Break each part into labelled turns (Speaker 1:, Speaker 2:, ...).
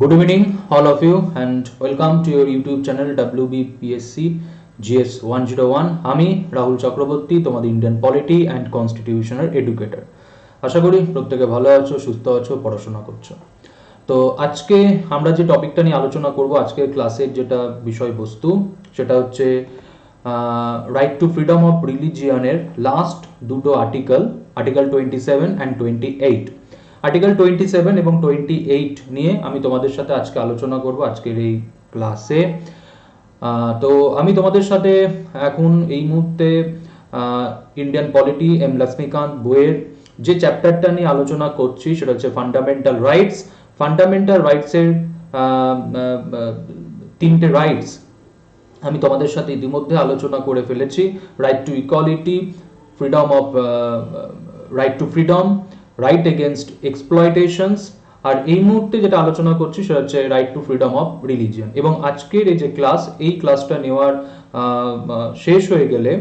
Speaker 1: Good evening, all of you, and welcome to your YouTube channel WBPSC GS 101. আমি রাহুল চক্রবর্তী, তোমাদের Indian polity and কনস্টিটিউশনের educator. আশা করি প্রত্যেকে ভালো আছো, সুস্থ আছো, পড়াশোনা করছো। তো আজকে আমরা যে টপিকটা নিয়ে আলোচনা করব, আজকের ক্লাসের যেটা বিষয়বস্তু সেটা হচ্ছে রাইট টু ফ্রিডম অফ রিলিজিয়নের লাস্ট দুটো আর্টিকেল 27 অ্যান্ড 28। আর্টিকেল 27 এবং 28 নিয়ে আমি তোমাদের সাথে আজকে আলোচনা করব আজকের এই ক্লাসে। তো আমি তোমাদের সাথে এখন এই মুহূর্তে ইন্ডিয়ান পলিটি এম লক্ষ্মীকান্ত বইয়ের যে চ্যাপ্টারটা নিয়ে আলোচনা করছি সেটা হচ্ছে ফান্ডামেন্টাল রাইটস। ফান্ডামেন্টাল রাইটসের তিনটে রাইটস আমি তোমাদের সাথে ইতিমধ্যে আলোচনা করে ফেলেছি। Right to equality, freedom of right to freedom, right against exploitations, আর এই মুহূর্তে যেটা আলোচনা করছি সেটা হচ্ছে right to freedom of religion. এবং আজকের এই যে ক্লাস, এই ক্লাসটা নেওয়ার শেষ হয়ে গেলে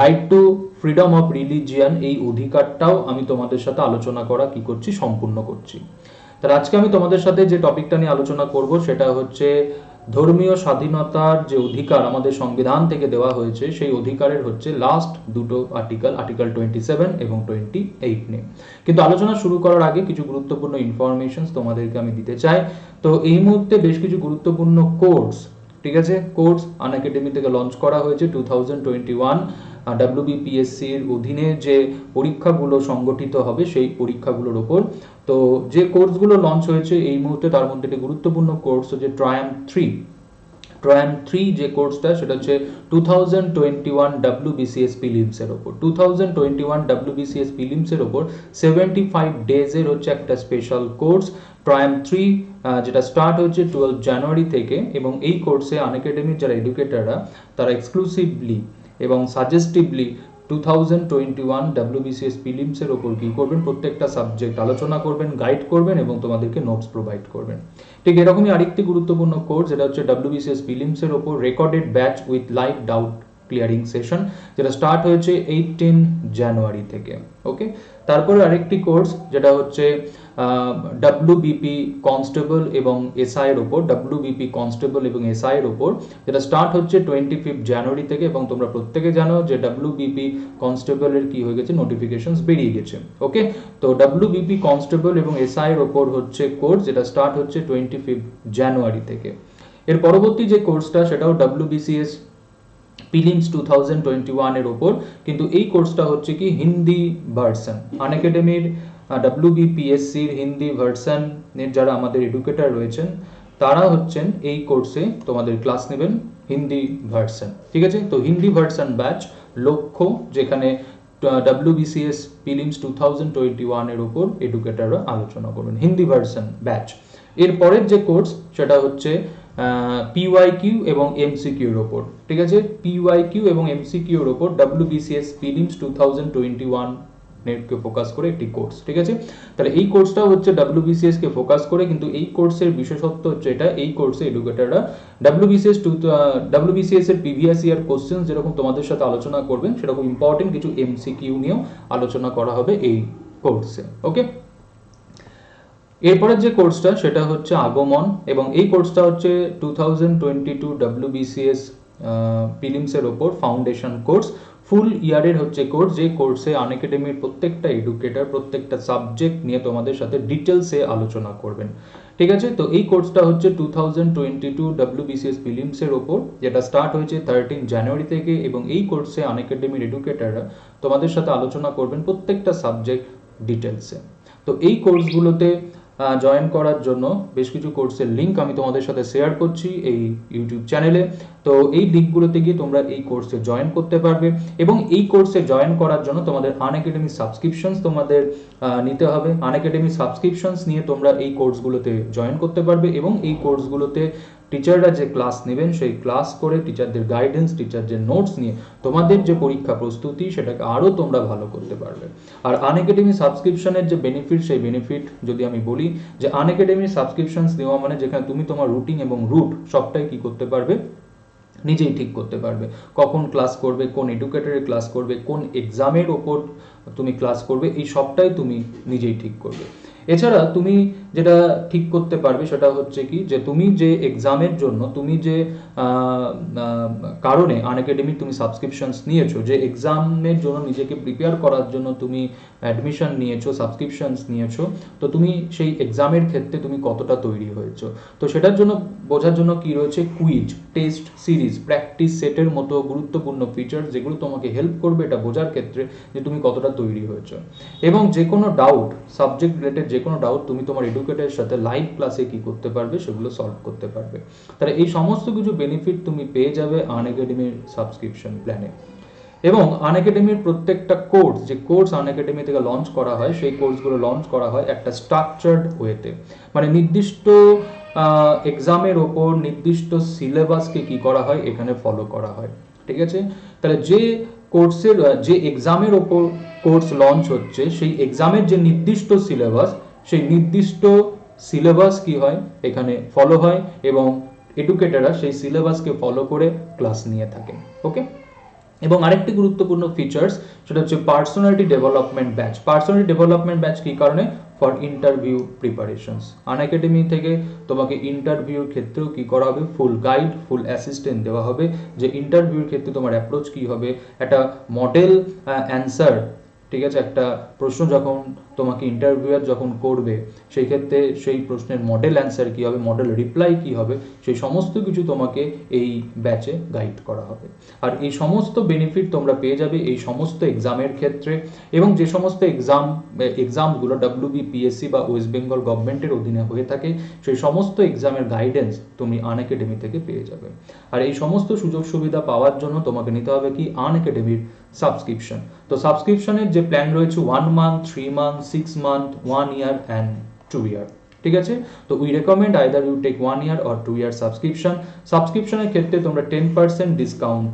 Speaker 1: right to freedom of religion এই অধিকারটাও আমি তোমাদের সাথে আলোচনা করা কি করছি, সম্পূর্ণ করছি। তাহলে আজকে আমি তোমাদের সাথে যে টপিকটা নিয়ে আলোচনা করব সেটা হচ্ছে ধর্মীয় স্বাধীনতার যে অধিকার আমাদের সংবিধান থেকে দেওয়া হয়েছে, সেই অধিকারের হচ্ছে লাস্ট দুটো আর্টিকেল 27 এবং 28 নিয়ে। কিন্তু আলোচনা শুরু করার আগে কিছু গুরুত্বপূর্ণ ইনফরমেশন তোমাদেরকে আমি দিতে চাই। তো এই মুহূর্তে বেশ কিছু গুরুত্বপূর্ণ কোর্স, ঠিক আছে, কোর্স আনএকাডেমি থেকে লঞ্চ করা হয়েছে 2021 WBPSCর অধীনে যে পরীক্ষাগুলো সংগঠিত হবে সেই পরীক্ষাগুলোর ওপর। তো যে কোর্সগুলো লঞ্চ হয়েছে এই মুহূর্তে, তার মধ্যে একটি গুরুত্বপূর্ণ কোর্স হচ্ছে ট্রায়াম্প 3 যে কোর্সটা সেটা হচ্ছে 2021 WBCS প্রিলিমস এর ওপর। 2021 WBCS প্রিলিমস এর ওপর 75 ডেজ এর হচ্ছে একটা স্পেশাল কোর্স ট্রায়াম্প 3, যেটা স্টার্ট হচ্ছে 12 জানুয়ারি থেকে। এবং এই কোর্সে আনএকাডেমির যারা এডুকেটররা তারা এক্সক্লুসিভলি এবং সাজেস্টিভলি 2021 WBCS প্রিলিমস এর ওপর কি করবেন, প্রত্যেকটা সাবজেক্ট আলোচনা করবেন, গাইড করবেন এবং তোমাদেরকে নোটস প্রোভাইড করবেন। ঠিক এরকমই আরেকটি গুরুত্বপূর্ণ কোর্স যেটা হচ্ছে WBCS প্রিলিমস এর ওপর recorded batch with live doubt clearing session, যেটা স্টার্ট হয়েছে 18 জানুয়ারি থেকে। ওকে, তারপরে আরেকটি কোর্স যেটা হচ্ছে WBP কনস্টেবল এবং এসআই এর ওপর, WBP কনস্টেবল এবং এসআই এর ওপর, যেটা স্টার্ট হচ্ছে 25 জানুয়ারি থেকে। এবং তোমরা প্রত্যেকে জানো যে WBP কনস্টেবলের কি হয়ে গেছে, নোটিফিকেশনস বেরিয়ে গেছে। ওকে, তো WBP কনস্টেবল এবং এসআই এর ওপর হচ্ছে কোর্স যেটা স্টার্ট হচ্ছে 25 জানুয়ারি থেকে। এর পরবর্তী যে কোর্সটা সেটাও WBCS প্রিলিমস 2021 এর ওপর, কিন্তু এই কোর্সটা হচ্ছে কি হিন্দি ভার্সন। আনএকাডেমির WBPSCর হিন্দি ভার্সনের যারা আমাদের এডুকেটর রয়েছেন তারা হচ্ছেন এই কোর্সে তোমাদের ক্লাস নেবেন হিন্দি ভার্সন, ঠিক আছে। তো হিন্দি ভার্সন ব্যাচ লক্ষ্য, যেখানে WBCS প্রিলিমস 2021 এর ওপর এডুকেটররা আলোচনা করবেন, হিন্দি ভার্সন ব্যাচ। এর পরের যে কোর্স সেটা হচ্ছে PYQ এবং MCQ এর ওপর, ঠিক আছে। PYQ এবং MCQ এর ওপর WBCS প্রিলিমস 2021 কে ফোকাস করে একটি কোর্স, ঠিক আছে। তাহলে এই কোর্সটা হচ্ছে WBCS কে ফোকাস করে, কিন্তু এই কোর্সের বিশেষত্ব হচ্ছে এটা, এই কোর্সে এডুকেটররা WBCS এর প্রিভিয়াস ইয়ার কোশ্চেন যেরকম তোমাদের সাথে আলোচনা করবেন, সেরকম ইম্পর্টেন্ট কিছু MCQ নিয়েও আলোচনা করা হবে এই কোর্সে। ওকে, এরপরের যে কোর্সটা সেটা হচ্ছে আগমন, এবং এই কোর্সটা হচ্ছে 2022 WBCS প্রিলিমস এর ওপর ফাউন্ডেশন কোর্স, ফুল ইয়ারের হচ্ছে কোর্স, যে কোর্সে আনএকাডেমির প্রত্যেকটা এডুকেটর প্রত্যেকটা সাবজেক্ট নিয়ে তোমাদের সাথে ডিটেলসে আলোচনা করবেন, ঠিক আছে। তো এই কোর্সটা হচ্ছে 2022 WBCS প্রিলিমস এর ওপর, যেটা স্টার্ট হয়েছে 13 জানুয়ারি থেকে। এবং এই কোর্সে আনএকাডেমির এডুকেটররা তোমাদের সাথে আলোচনা করবেন প্রত্যেকটা সাবজেক্ট ডিটেলসে। তো এই কোর্সগুলোতে জয়েন করার জন্য বেশ কিছু কোর্সের লিঙ্ক আমি তোমাদের সাথে শেয়ার করছি এই ইউটিউব চ্যানেলে। তো এই লিঙ্কগুলোতে গিয়ে তোমরা এই কোর্সে জয়েন করতে পারবে, এবং এই কোর্সে জয়েন করার জন্য তোমাদের আনএকাডেমি সাবস্ক্রিপশনস তোমাদের নিতে হবে। আনএকাডেমি সাবস্ক্রিপশনস নিয়ে তোমরা এই কোর্সগুলোতে জয়েন করতে পারবে, এবং এই কোর্সগুলোতে টিচাররা যে ক্লাস নেবেন সেই ক্লাস করে টিচারদের গাইডেন্স, টিচারদের নোটস নিয়ে তোমাদের যে পরীক্ষা প্রস্তুতি সেটাকে আরও তোমরা ভালো করতে পারবে। আর আনএকাডেমি সাবস্ক্রিপশনের যে বেনিফিট, সেই বেনিফিট যদি আমি বলি যে আনএকাডেমি সাবস্ক্রিপশনস নেওয়া মানে যেখানে তুমি তোমার রুটিন এবং রুট সবটাই কি করতে পারবে, নিজেই ঠিক করতে পারবে। কখন ক্লাস করবে, কোন এডুকেটরের ক্লাস করবে, কোন এক্সামের ওপর তুমি ক্লাস করবে, এই সবটাই তুমি নিজেই ঠিক করবে। এছাড়া তুমি যেটা ঠিক করতে পারবে সেটা হচ্ছে কি, যে তুমি যে এক্সামের জন্য তুমি যে কারণে আনএকাডেমি তুমি সাবস্ক্রিপশনস নিয়েছো, যে এক্সামের জন্য নিজেকে প্রিপেয়ার করার জন্য তুমি অ্যাডমিশন নিয়েছো, সাবস্ক্রিপশনস নিয়েছো, তো তুমি সেই এক্সামের ক্ষেত্রে তুমি কতটা তৈরি হয়েছো। তো সেটার জন্য বোঝার জন্য কি রয়েছে, কুইজ, টেস্ট সিরিজ, প্র্যাকটিস সেটের মতো গুরুত্বপূর্ণ ফিচার্স যেগুলো তোমাকে হেল্প করবে এটা বোঝার ক্ষেত্রে যে তুমি কতটা তৈরি হয়েছো। এবং যে কোনো ডাউট, সাবজেক্ট রিলেটেড যে কোনো ডাউট তুমি তোমার এডুকেটরের সাথে লাইভ ক্লাসে কি করতে পারবে, সেগুলো সলভ করতে পারবে। তাহলে এই সমস্ত কিছু বেনিফিট তুমি পেয়ে যাবে আনএকাডেমির সাবস্ক্রিপশন প্ল্যানে। এবং আনএকাডেমির প্রত্যেকটা কোর্স, যে কোর্স আনএকাডেমি থেকে লঞ্চ করা হয়, সেই কোর্সগুলো লঞ্চ করা হয় একটা স্ট্রাকচার্ড ওয়েতে, মানে নির্দিষ্ট এক্সামের ওপর নির্দিষ্ট সিলেবাসকে কি করা হয় এখানে ফলো করা হয়। ঠিক আছে, তাহলে যে কোর্সের যে এক্সামের ওপর কোর্স লঞ্চ হচ্ছে, সেই এক্সামের যে নির্দিষ্ট সিলেবাস, সেই নির্দিষ্ট সিলেবাস কি হয় এখানে ফলো হয়, এবং এডুকেটররা সেই সিলেবাসকে ফলো করে ক্লাস নিয়ে থাকেন। ওকে, এবং আরেকটি গুরুত্বপূর্ণ ফিচার্স সেটা হচ্ছে personality development batch. Personality development batch কি কারণে, ফর ইন্টারভিউ প্রিপারেশনস। আনএকাডেমি থেকে তোমাকে ইন্টারভিউর ক্ষেত্রেও কি করা হবে, ফুল গাইড, ফুল অ্যাসিস্ট্যান্ট দেওয়া হবে, যে ইন্টারভিউর ক্ষেত্রে তোমার অ্যাপ্রোচ কি হবে, একটা মডেল অ্যান্সার, ঠিক আছে, একটা প্রশ্ন যখন তোমাকে ইন্টারভিউয়ার যখন করবে, সেই ক্ষেত্রে সেই প্রশ্নের মডেল অ্যান্সার কী হবে, মডেল রিপ্লাই কী হবে, সেই সমস্ত কিছু তোমাকে এই ব্যাচে গাইড করা হবে। আর এই সমস্ত বেনিফিট তোমরা পেয়ে যাবে এই সমস্ত এক্সামের ক্ষেত্রে, এবং যে সমস্ত এক্সামগুলো WBPSC বা ওয়েস্ট বেঙ্গল গভর্নমেন্টের অধীনে হয়ে থাকে, সেই সমস্ত এক্সামের গাইডেন্স তুমি আনএকাডেমি থেকে পেয়ে যাবে। আর এই সমস্ত সুযোগ সুবিধা পাওয়ার জন্য তোমাকে নিতে হবে কি, আনএকাডেমির সাবস্ক্রিপশন। তো সাবস্ক্রিপশনের যে প্ল্যান রয়েছে 1 month, 3 month, 6 month, 1 year and 2 year. ঠিক আছে, তো we recommend either you take 1 year or 2 year subscription. সাবস্ক্রিপশনের ক্ষেত্রে তোমরা 10% ডিসকাউন্ট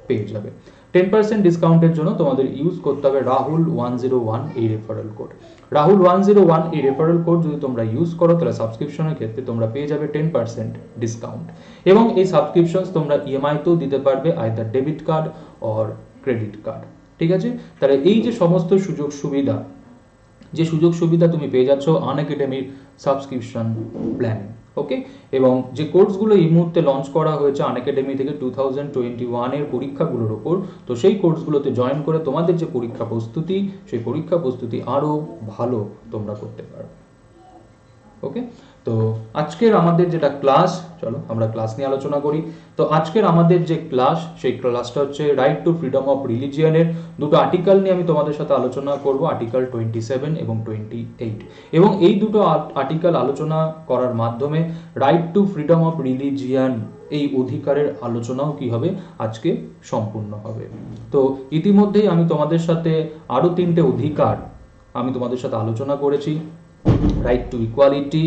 Speaker 1: পেয়ে যাবে। 10% ডিসকাউন্টের জন্য তোমাদের ইউজ করতে হবে রাহুল 101 এই রেফারেল কোড। রাহুল 101 এই রেফারেল কোড যদি তোমরা ইউজ করো, তাহলে সাবস্ক্রিপশনের ক্ষেত্রে তোমরা পেয়ে যাবে 10% ডিসকাউন্ট। এবং এই সাবস্ক্রিপশন তোমরা ইএমআইতেও দিতে পারবে, either debit card or credit card. ঠিক আছে, তাহলে এই যে সমস্ত সুযোগ সুবিধা, যে সুযোগ সুবিধা তুমি পেয়ে যাচ্ছ আনএকাডেমির সাবস্ক্রিপশন প্ল্যানে। ওকে, এবং যে কোর্সগুলো এই মুহূর্তে লঞ্চ করা হয়েছে আনএকাডেমি থেকে 2021 এর পরীক্ষাগুলোর ওপর, তো সেই কোর্সগুলোতে জয়েন করে তোমাদের যে পরীক্ষা প্রস্তুতি, সেই পরীক্ষা প্রস্তুতি আরও ভালো তোমরা করতে পারো। ওকে, তো আজকের আমাদের যেটা ক্লাস, চলো আমরা ক্লাস নিয়ে আলোচনা করি। তো আজকের আমাদের যে ক্লাস, সেই ক্লাসটা হচ্ছে রাইট টু ফ্রিডম অফ রিলিজিয়নের দুটো আর্টিকেল নিয়ে আমি তোমাদের সাথে আলোচনা করব, আর্টিকেল 27 এবং 28। এবং এই দুটো আর্টিকেল আলোচনা করার মাধ্যমে right to freedom of religion এই অধিকারের আলোচনাও কি হবে, আজকে সম্পূর্ণ হবে। তো ইতিমধ্যেই আমি তোমাদের সাথে আরও 3টে অধিকার আমি তোমাদের সাথে আলোচনা করেছি, right to equality,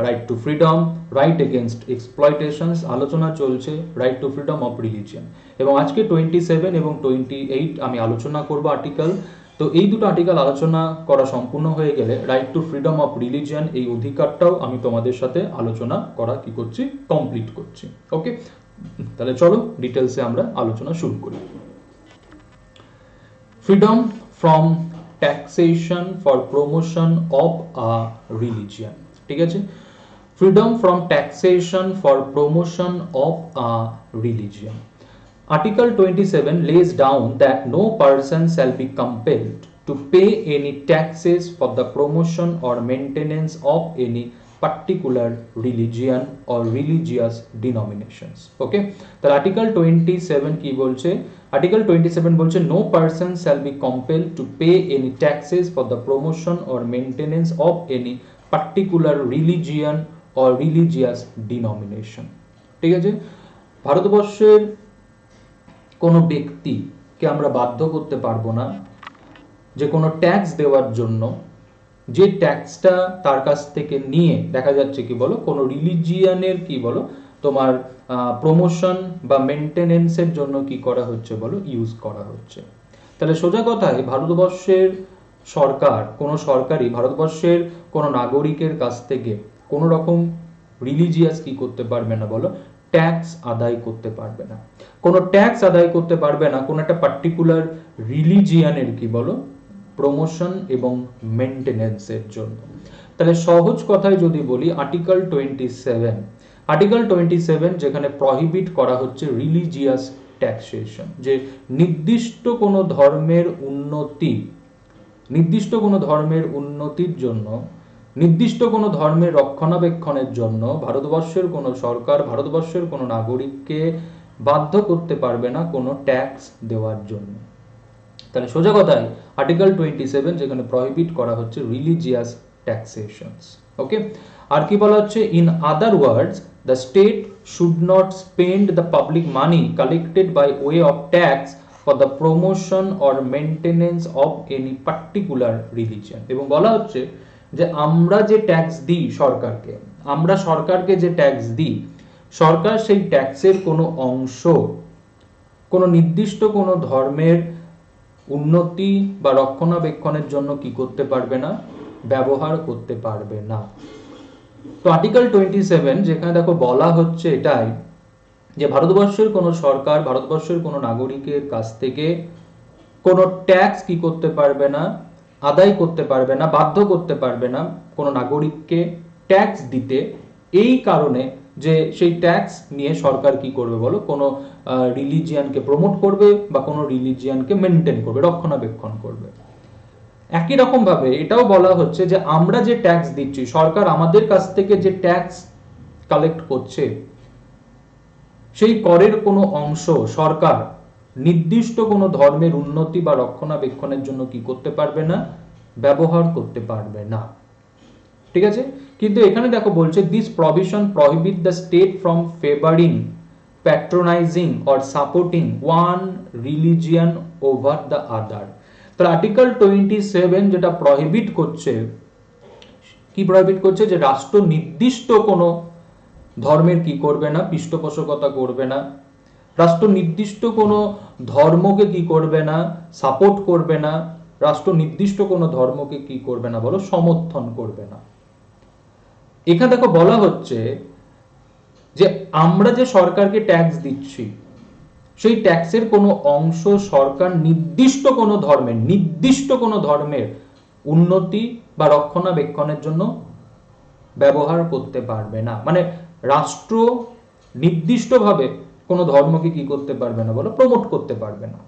Speaker 1: right to freedom, right against exploitations, আলোচনা চলছে right to freedom of religion. এবং আজকে 27 এবং 28 আমি আলোচনা করব আর্টিকেল। তো এই দুটো আর্টিকেল আলোচনা করা সম্পূর্ণ হয়ে গেলে right to freedom of religion এই অধিকারটাও আমি তোমাদের সাথে আলোচনা করা কি করছি, কমপ্লিট করছি। ওকে, তাহলে চলো ডিটেলসে আমরা আলোচনা শুরু করি। Freedom from taxation for promotion of a religion। ঠিক আছে, freedom from taxation for promotion of a religion. Article 27 lays down that no person shall be compelled to pay any taxes for the promotion or maintenance of any particular religion or religious denominations। ওকে, তাহলে article 27 কি বলছে, article 27 বলছে no person shall be compelled to pay any taxes for the promotion or maintenance of any particular religion or religious denomination. ঠিক আছে, ভারতবর্ষের কোনো ব্যক্তিকে আমরা বাধ্য করতে পারবো না যে কোনো ট্যাক্স দেওয়ার জন্য, যে ট্যাক্সটা তার কাছ থেকে নিয়ে দেখা যাচ্ছে কি বলো, কোনো রিলিজিয়ানের কি বলো তোমার প্রমোশন বা মেনটেনেন্সের জন্য কি করা হচ্ছে বলো, ইউজ করা হচ্ছে। তাহলে সোজা কথায় ভারতবর্ষের সরকার, কোনো সরকারই ভারতবর্ষের কোনো নাগরিকের কাছ থেকে কোনো রকম রিলিজিয়াস কি করতে পারবে না বলো, ট্যাক্স আদায় করতে পারবে না। কোনো ট্যাক্স আদায় করতে পারবে না কোনো একটা পার্টিকুলার রিলিজিয়ানের কি বলো প্রমোশন এবং মেনটেনেন্সের জন্য। তাহলে সহজ কথায় যদি বলি আর্টিকেল 27 যেখানে প্রহিবিট করা হচ্ছে রিলিজিয়াস ট্যাক্সেশন, যে নির্দিষ্ট কোনো ধর্মের উন্নতির জন্য, নির্দিষ্ট কোনো ধর্মের রক্ষণাবেক্ষণের জন্য ভারতবর্ষের কোনো সরকার ভারতবর্ষের কোনো নাগরিককে বাধ্য করতে পারবে না কোনো ট্যাক্স দেওয়ার জন্য। তাহলে সোজা কথায় আর্টিকেল 27 যেখানে প্রহিবিট করা হচ্ছে রিলিজিয়াস ট্যাক্সেশনস। ওকে, আর কি বলা হচ্ছে, in other words the state should not spend the public money collected by way of tax for the promotion or maintenance of any particular religion. এবং বলা হচ্ছে যে আমরা যে ট্যাক্স দিই সরকারকে, যে ট্যাক্স দিই, সরকার সেই ট্যাক্সের কোনো অংশ কোনো নির্দিষ্ট কোনো ধর্মের উন্নতি বা রক্ষণাবেক্ষণের জন্য কি করতে পারবে না, ব্যবহার করতে পারবে না। তো আর্টিকেল 27 যেখানে দেখো বলা হচ্ছে এটাই যে ভারতবর্ষের কোনো সরকার ভারতবর্ষের কোনো নাগরিকের কাছ থেকে কোনো ট্যাক্স কি করতে পারবে না, আদায় করতে পারবে না, বাধ্য করতে পারবে না কোনো নাগরিককে ট্যাক্স দিতে, এই কারণে যে সেই ট্যাক্স নিয়ে সরকার কি করবে বলো, কোনো রিলিজিয়ানকে প্রমোট করবে বা কোনো রিলিজিয়ানকে মেনটেন করবে, রক্ষণাবেক্ষণ করবে। একই রকম ভাবে এটাও বলা হচ্ছে যে আমরা যে ট্যাক্স দিচ্ছি, সরকার আমাদের কাছ থেকে যে ট্যাক্স কালেক্ট করছে, সেই করের কোনো অংশ সরকার নির্দিষ্ট কোনো ধর্মের উন্নতি বা রক্ষণাবেক্ষণের জন্য কি করতে পারবে না, ব্যবহার করতে পারবে না। ঠিক আছে, কিন্তু এখানে দেখো বলছে this provision prohibit the state from favouring, patronising or supporting one religion over the other. তাহলে আর্টিকেল 27 যেটা প্রহিবিট করছে, কি প্রহিবিট করছে, যে রাষ্ট্র নির্দিষ্ট কোনো ধর্মের কি করবে না, পৃষ্ঠপোষকতা করবে না, রাষ্ট্র নির্দিষ্ট কোনো ধর্মকে কি করবে না, সাপোর্ট করবে না, রাষ্ট্র নির্দিষ্ট কোনো ধর্মকে কি করবে না বলো, সমর্থন করবে না। এখানে দেখো বলা হচ্ছে যে আমরা যে সরকারকে ট্যাক্স দিচ্ছি, সেই ট্যাক্সের কোনো অংশ সরকার নির্দিষ্ট কোনো ধর্মের উন্নতি বা রক্ষণাবেক্ষণের জন্য ব্যবহার করতে পারবে না। মানে রাষ্ট্র নির্দিষ্টভাবে কোনো ধর্মকে কি করতে পারবে না বলো, প্রমোট করতে পারবে না।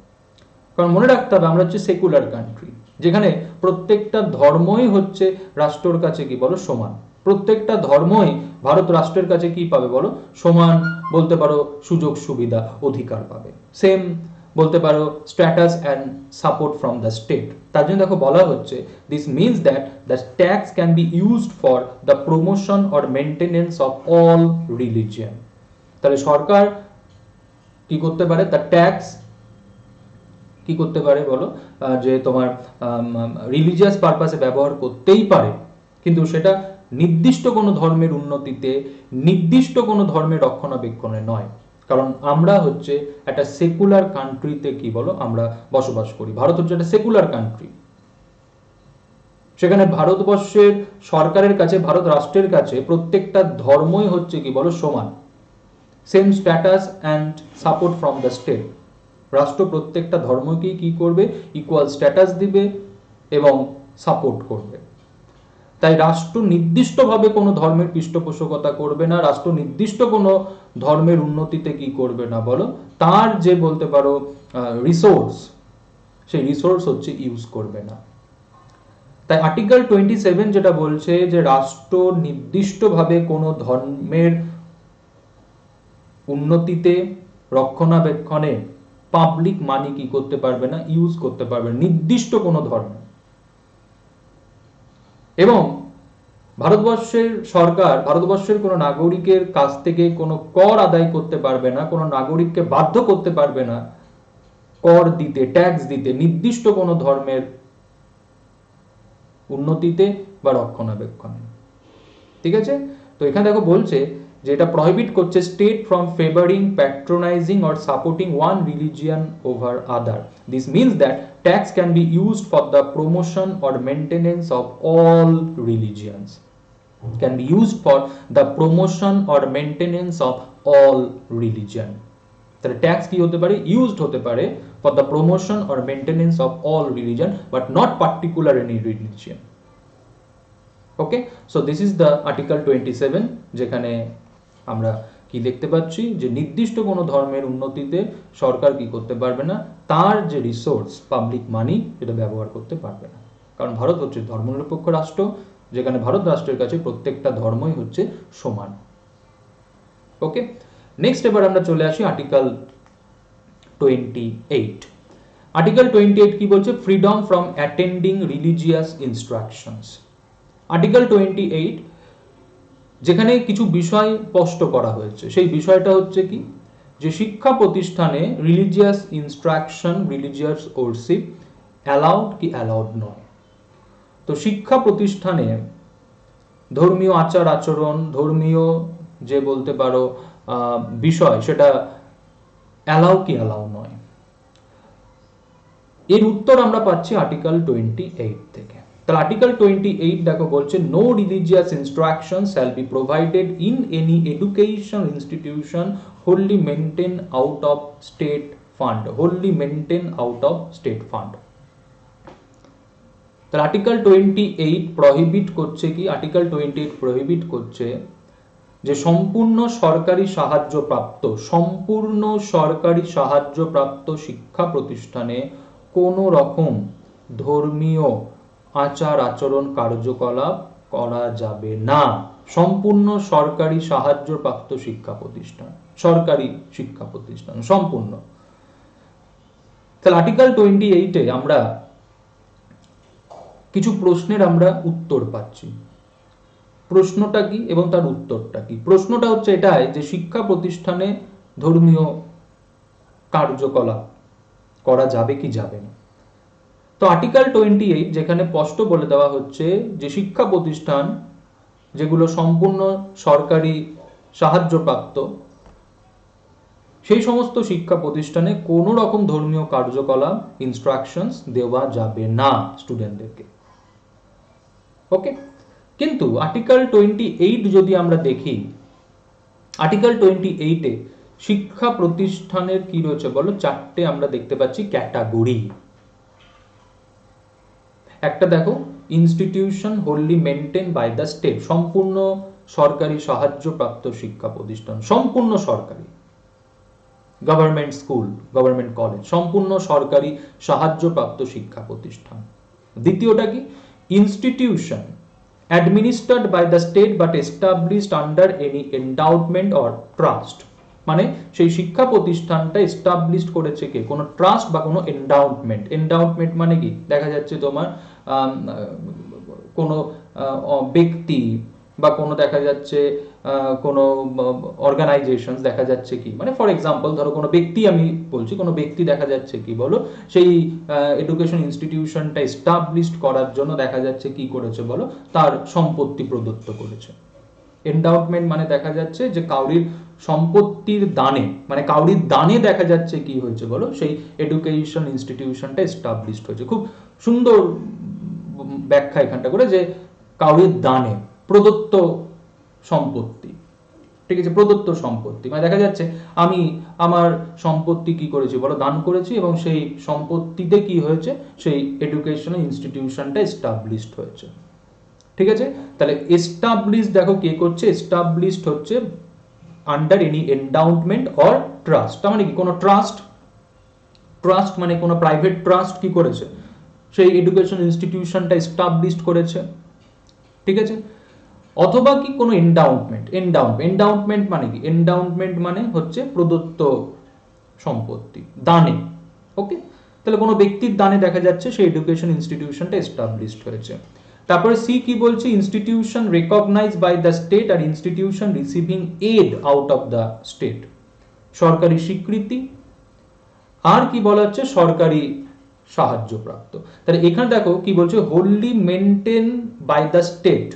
Speaker 1: কারণ মনে রাখতে হবে আমরা হচ্ছে সেকুলার কান্ট্রি, যেখানে প্রত্যেকটা ধর্মই হচ্ছে রাষ্ট্রের কাছে কি বলো, সমান। প্রত্যেকটা ধর্মই ভারত রাষ্ট্রের কাছে কি পাবে বলো, সমান বলতে পারো সুযোগ সুবিধা অধিকার পাবে, সেম বলতে পারো status and support from the state. তার জন্য দেখো বলা হচ্ছে this means that the tax can be used for the promotion or maintenance of all religion. তাহলে সরকার কি করতে পারে, দ্য ট্যাক্স কি করতে পারে বলো, যে তোমার রিলিজিয়াস পারপাসে ব্যবহার করতেই পারে, কিন্তু সেটা নির্দিষ্ট কোনো ধর্মের উন্নতিতে, নির্দিষ্ট কোনো ধর্মের রক্ষণাবেক্ষণে নয়। কারণ আমরা হচ্ছে একটা সেকুলার কান্ট্রিতে কি বলো আমরা বসবাস করি। ভারত হচ্ছে একটা সেকুলার কান্ট্রি, সেখানে ভারতবর্ষের সরকারের কাছে, ভারত রাষ্ট্রের কাছে প্রত্যেকটা ধর্মই হচ্ছে কি বলো সমান, same status and support from the state. রাষ্ট্র প্রত্যেকটা ধর্মকেই কি করবে, ইকুয়াল স্ট্যাটাস দিবে এবং সাপোর্ট করবে। তাই রাষ্ট্র নির্দিষ্টভাবে কোনো ধর্মের পৃষ্ঠপোষকতা করবে না, রাষ্ট্র নির্দিষ্ট কোনো ধর্মের উন্নতিতে কি করবে না বলো, তার যে বলতে পারো রিসোর্স, সেই রিসোর্স হচ্ছে ইউজ করবে না। তাই আর্টিকেল 27 যেটা বলছে যে রাষ্ট্র নির্দিষ্টভাবে কোনো ধর্মের উন্নতিতে, রক্ষণাবেক্ষণে পাবলিক মানি কি করতে পারবে না, ইউজ করতে পারবে নির্দিষ্ট কোনো ধর্ম। এবং ভারতবর্ষের সরকার ভারতবর্ষের কোনো নাগরিকের কাছ থেকে কোনো কর আদায় করতে পারবে না, কোনো নাগরিককে বাধ্য করতে পারবে না কর দিতে, ট্যাক্স দিতে নির্দিষ্ট কোনো ধর্মের উন্নতিতে বা রক্ষণাবেক্ষণে। ঠিক আছে, তো এখানে দেখো বলছে যে এটা প্রহিবিট করছে state from favouring, patronising or supporting one religion over other. This means that tax can be used for the promotion or maintenance of all religions, can be used for the promotion or maintenance of all religion. তাহলে tax কি হতে পারে, used হতে পারে for the promotion or maintenance of all religion, but not particular any religion. Okay, so this is the article 27, যেখানে আমরা কি দেখতে পাচ্ছি যে নির্দিষ্ট কোনো ধর্মের উন্নতিতে সরকার কি করতে পারবে না, তার যে রিসোর্স পাবলিক মানি সেটা ব্যবহার করতে পারবে না, কারণ ভারত হচ্ছে ধর্মনিরপেক্ষ রাষ্ট্র, যেখানে ভারত রাষ্ট্রের কাছে প্রত্যেকটা ধর্মই হচ্ছে সমান। ওকে, নেক্সট এবার আমরা চলে আসি আর্টিকেল 28। আর্টিকেল 28 কি বলছে? Freedom from attending religious instructions. Article 28 যেখানে কিছু বিষয় স্পষ্ট করা হয়েছে, সেই বিষয়টা হচ্ছে কি, যে শিক্ষা প্রতিষ্ঠানে religious instruction, religious worship allowed কি অ্যালাউড নয়। তো শিক্ষা প্রতিষ্ঠানে ধর্মীয় আচার আচরণ, ধর্মীয় যে বলতে পারো বিষয়, সেটা অ্যালাউ কি অ্যালাউ নয়, এর উত্তর আমরা পাচ্ছি আর্টিকেল 28 থেকে। তাহলে আর্টিকেল 28 দেখো বলছে, no religious instruction shall be provided in any education institution wholly maintain out of state fund, wholly maintain out of state fund. তাহলে আর্টিকেল 28 প্রহিবিট করছে কি, আর্টিকেল 28 প্রহিবিট করছে যে সম্পূর্ণ সরকারি সাহায্যপ্রাপ্ত, সম্পূর্ণ সরকারি সাহায্যপ্রাপ্ত শিক্ষা প্রতিষ্ঠানে কোনো রকম ধর্মীয় আচার আচরণ কার্যকলাপ করা যাবে না। সম্পূর্ণ সরকারি সাহায্যপ্রাপ্ত শিক্ষা প্রতিষ্ঠান, সরকারি শিক্ষা প্রতিষ্ঠান সম্পূর্ণ। তাহলে আর্টিকেল 28-এ আমরা কিছু প্রশ্নের আমরা উত্তর পাচ্ছি। প্রশ্নটা কি এবং তার উত্তরটা কি? প্রশ্নটা হচ্ছে এটাই যে শিক্ষা প্রতিষ্ঠানে ধর্মীয় কার্যকলাপ করা যাবে কি যাবে না। তো আর্টিকেল 28 যেখানে স্পষ্ট বলে দেওয়া হচ্ছে যে শিক্ষা প্রতিষ্ঠান যেগুলো সম্পূর্ণ সরকারি সাহায্যপ্রাপ্ত, সেই সমস্ত শিক্ষা প্রতিষ্ঠানে কোনো রকম ধর্মীয় কার্যকলাপ ইনস্ট্রাকশনস দেওয়া যাবে না স্টুডেন্টদেরকে। ওকে, কিন্তু আর্টিকেল 28 যদি আমরা দেখি, আর্টিকেল 28-এ শিক্ষা প্রতিষ্ঠানের কি রয়েছে বলো? চারটে আমরা দেখতে পাচ্ছি ক্যাটাগরি। একটা দেখো, institution wholly maintain by the state, সম্পূর্ণ সরকারি সাহায্যপ্রাপ্ত শিক্ষা প্রতিষ্ঠান, সম্পূর্ণ সরকারি, গভর্নমেন্ট স্কুল, গভর্নমেন্ট কলেজ, সম্পূর্ণ সরকারি সাহায্যপ্রাপ্ত শিক্ষা প্রতিষ্ঠান। দ্বিতীয়টা কি, institution administered by the state but established under any endowment or trust, মানে সেই শিক্ষা প্রতিষ্ঠানটা এস্টাবলিশড করেছে কে? কোনো ট্রাস্ট বা কোনো এন্ডাউটমেন্ট। এন্ডাউটমেন্ট মানে কি? দেখা যাচ্ছে তোমার কোনো ব্যক্তি বা কোনো দেখা যাচ্ছে কোনো অর্গানাইজেশন দেখা যাচ্ছে কি, মানে ফর এক্সাম্পল ধরো কোনো ব্যক্তি, আমি বলছি কোনো ব্যক্তি দেখা যাচ্ছে কি বলো, সেই এডুকেশন ইনস্টিটিউশনটা এস্টাবলিশড করার জন্য দেখা যাচ্ছে কি করেছে বলো, তার সম্পত্তি প্রদত্ত করেছে। এন্ডাউটমেন্ট মানে দেখা যাচ্ছে যে কাউরির সম্পত্তির দানে, মানে কাউরির দানে দেখা যাচ্ছে কি হয়েছে বলো, সেই এডুকেশন ইনস্টিটিউশনটা এস্টাবলিশড হয়েছে। খুব সুন্দর ব্যাখ্যা এখানটা করে, যে কাউরির দানে প্রদত্ত সম্পত্তি, ঠিক আছে, প্রদত্ত সম্পত্তি মানে দেখা যাচ্ছে আমি আমার সম্পত্তি কি করেছি বলো, দান করেছি, এবং সেই সম্পত্তিতে কি হয়েছে, সেই এডুকেশনাল ইনস্টিটিউশনটা এস্টাবলিশড হয়েছে। ঠিক আছে, তাহলে এস্টাবলিশড দেখো কে করছে, এস্টাবলিশড হচ্ছে আন্ডার এনি এন্ডাউটমেন্ট অর ট্রাস্ট। তার মানে কি, কোনো ট্রাস্ট, ট্রাস্ট মানে কোনো প্রাইভেট ট্রাস্ট কি করেছে, সেই এডুকেশন ইনস্টিটিউশনটা এস্টাবলিশড করেছে। ঠিক আছে, অথবা কি কোনো এন্ডাউটমেন্ট। এন্ডাউটমেন্ট মানে কি, এন্ডাউটমেন্ট মানে হচ্ছে প্রদত্ত সম্পত্তি দানে। ওকে, তাহলে কোনো ব্যক্তির দানে দেখা যাচ্ছে সেই এডুকেশন ইনস্টিটিউশনটা এস্টাবলিশড হয়েছে। তারপরে সি কি বলছে, institution recognise by the state আর institution receiving aid out of the state, সরকারি স্বীকৃতি, আর কি বলা হচ্ছে সরকারি সাহায্যপ্রাপ্ত। তাহলে এখানে দেখো কি বলছে, wholly maintain by the state,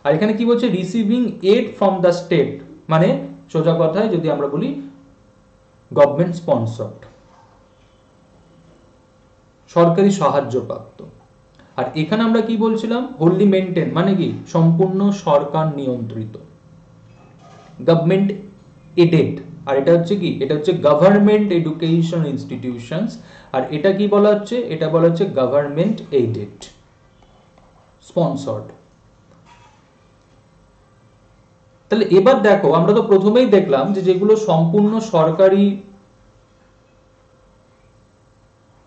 Speaker 1: আর এখানে কি বলছে, receiving aid from the state, মানে সোজা কথায় যদি আমরা বলি গভর্নমেন্ট স্পন্সর্ড, সরকারি সাহায্যপ্রাপ্ত। আর এখানে আমরা কি বলছিলাম, হোললি মেনটেন মানে কি, সম্পূর্ণ সরকার নিয়ন্ত্রিত, গভর্নমেন্ট এডেড। আর এটা হচ্ছে কি, এটা হচ্ছে গভর্নমেন্ট এডুকেশন ইনস্টিটিউশনস, আর এটা কি বলা হচ্ছে, এটা বলা হচ্ছে গভর্নমেন্ট এডেড স্পন্সর্ড। তাহলে এবার দেখো, আমরা তো প্রথমেই দেখলাম যে যেগুলো সম্পূর্ণ সরকারি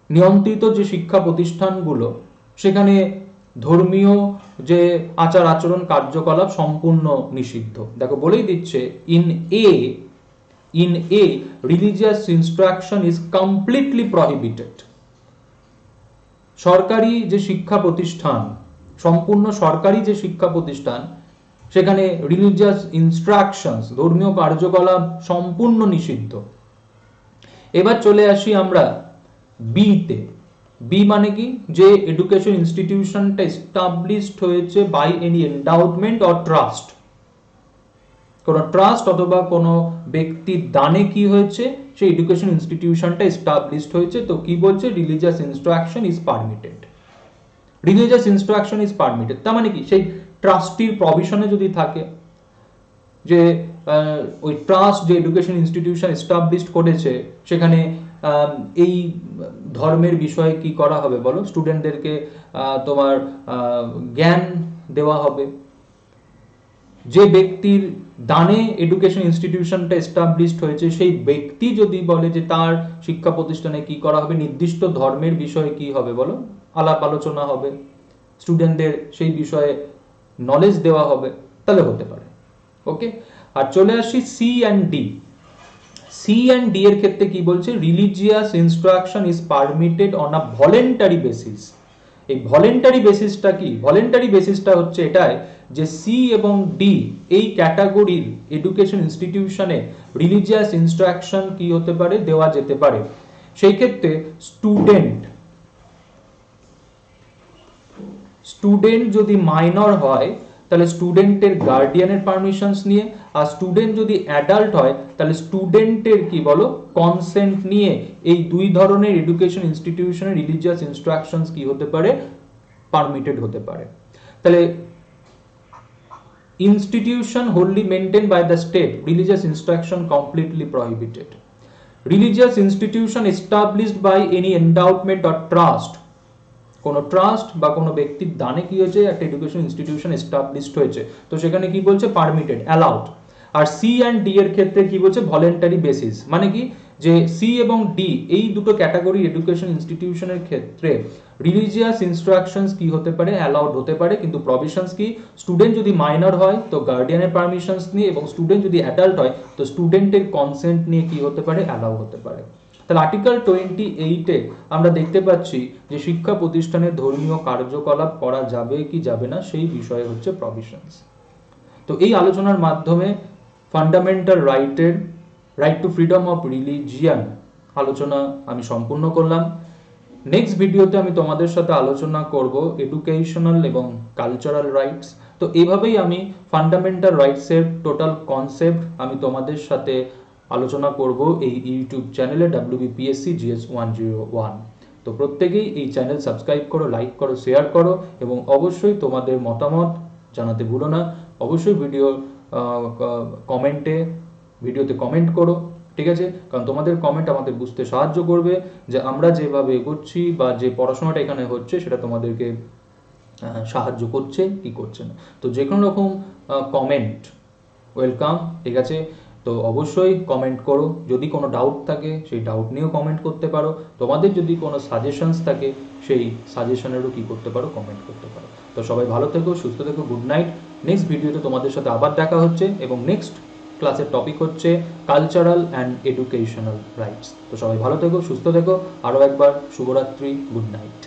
Speaker 1: নিয়ন্ত্রিত যে শিক্ষা প্রতিষ্ঠানগুলো, সেখানে ধর্মীয় যে আচার আচরণ কার্যকলাপ সম্পূর্ণ নিষিদ্ধ। দেখো বলেই দিচ্ছে, in a religious instruction is completely prohibited. সরকারি যে শিক্ষা প্রতিষ্ঠান, সম্পূর্ণ সরকারি যে শিক্ষা প্রতিষ্ঠান, সেখানে রিলিজিয়াস ইনস্ট্রাকশনস ধর্মীয় কার্যকলাপ সম্পূর্ণ নিষিদ্ধ। এবার চলে আসি আমরা বিতে। বি মানে কি, যে এডুকেশন ইনস্টিটিউশনটা এস্টাবলিশড হয়েছে বাই এনি এন্ডাউটমেন্ট অর ট্রাস্ট, কোনো ট্রাস্ট অথবা কোনো ব্যক্তির দানে কি হয়েছে, সেই এডুকেশন ইনস্টিটিউশনটা এস্টাবলিশড হয়েছে। তো কি বলছে, religious instruction is permitted. Religious instruction is permitted তার মানে কি, সেই ট্রাস্টির প্রভিশনে যদি থাকে যে ওই ট্রাস্ট যে এডুকেশন ইনস্টিটিউশন এস্টাবলিশড করেছে, সেখানে এই ধর্মের বিষয়ে কি করা হবে বলো, স্টুডেন্টদেরকে তোমার জ্ঞান দেওয়া হবে। যে ব্যক্তির দানে এডুকেশন ইনস্টিটিউশনটা এস্টাবলিশড হয়েছে, সেই ব্যক্তি যদি বলে যে তার শিক্ষা প্রতিষ্ঠানে কি করা হবে, নির্দিষ্ট ধর্মের বিষয়ে কি হবে বলো, আলাপ আলোচনা হবে, স্টুডেন্টদের সেই বিষয়ে নলেজ দেওয়া হবে, তাহলে হতে পারে। ওকে, আর চলে আসি C and D. C and D এর ক্ষেত্রে কি বলছে, religious instruction is permitted on a voluntary basis. এই ভলেন্টারি বেসিসটা কি, ভলেন্টারি বেসিসটা হচ্ছে এটাই যে সি এবং ডি এই ক্যাটাগরির এডুকেশন ইনস্টিটিউশনে রিলিজিয়াস ইনস্ট্রাকশন কি হতে পারে, দেওয়া যেতে পারে। সেই ক্ষেত্রে স্টুডেন্ট যদি মাইনর হয়, তাহলে স্টুডেন্টের গার্ডিয়ানের পারমিশনস নিয়ে, আর স্টুডেন্ট যদি অ্যাডাল্ট হয়, তাহলে স্টুডেন্টের কি বলো, কনসেন্ট নিয়ে এই দুই ধরনের এডুকেশন ইনস্টিটিউশনের রিলিজিয়াস ইনস্ট্রাকশনস কি হতে পারে, পারমিটেড হতে পারে। তাহলে institution wholly maintained by the state, religious instruction completely prohibited. Religious institution established by any endowment or trust, কোনো ট্রাস্ট বা কোনো ব্যক্তির দানে কি হয়েছে, একটা এডুকেশন ইনস্টিটিউশন এস্টাবলিশড হয়েছে, তো সেখানে কি বলছে, পারমিটেড, অ্যালাউড। আর সি অ্যান্ড ডি এর ক্ষেত্রে কি বলছে, ভলেন্টারি বেসিস। মানে কি, যে সি এবং ডি এই দুটো ক্যাটাগরি এডুকেশন ইনস্টিটিউশনের ক্ষেত্রে রিলিজিয়াস ইনস্ট্রাকশনস কি হতে পারে, অ্যালাউড হতে পারে, কিন্তু প্রভিশনস কি, স্টুডেন্ট যদি মাইনর হয় তো গার্ডিয়ানের পারমিশনস নিয়ে, এবং স্টুডেন্ট যদি অ্যাডাল্ট হয় তো স্টুডেন্টের কনসেন্ট নিয়ে কি হতে পারে, অ্যালাউ হতে পারে। তাহলে আর্টিকেল 28-এ আমরা দেখতে পাচ্ছি যে শিক্ষা প্রতিষ্ঠানে ধর্মীয় কার্যকলাপ করা যাবে কি যাবে না, সেই বিষয়ে হচ্ছে প্রভিশনস। তো এই আলোচনার মাধ্যমে fundamental right to freedom of religion আলোচনা আমি সম্পূর্ণ করলাম। নেক্সট ভিডিওতে আমি তোমাদের সাথে আলোচনা করব এডুকেশনাল এবং কালচারাল রাইটস। তো এইভাবেই আমি ফান্ডামেন্টাল রাইটসের টোটাল কনসেপ্ট আমি তোমাদের সাথে আলোচনা করব এই ইউটিউব চ্যানেলে WBPSC GS 101। তো প্রত্যেকেই এই চ্যানেল সাবস্ক্রাইব করো, লাইক করো, শেয়ার করো, এবং অবশ্যই তোমাদের মতামত জানাতে ভুলো না। অবশ্যই ভিডিওতে কমেন্ট করো, ঠিক আছে? কারণ তোমাদের কমেন্ট আমাদের বুঝতে সাহায্য করবে যে আমরা যেভাবে এগোচ্ছি বা যে পড়াশোনাটা এখানে হচ্ছে সেটা তোমাদেরকে সাহায্য করছে কি করছে না। তো যে কোনো রকম কমেন্ট ওয়েলকাম, ঠিক আছে? তো অবশ্যই কমেন্ট করো। যদি কোনো ডাউট থাকে সেই ডাউট নিয়েও কমেন্ট করতে পারো। তোমাদের যদি কোনো সাজেশনস থাকে সেই সাজেশনেরও কি করতে পারো, কমেন্ট করতে পারো। তো সবাই ভালো থেকো, সুস্থ থেকো, গুড নাইট। নেক্সট ভিডিওতে তোমাদের সাথে আবার দেখা হচ্ছে, এবং নেক্সট ক্লাসের টপিক হচ্ছে কালচারাল অ্যান্ড এডুকেশনাল রাইটস। তো সবাই ভালো থেকো, সুস্থ থেকো। আরও একবার শুভরাত্রি, গুড নাইট।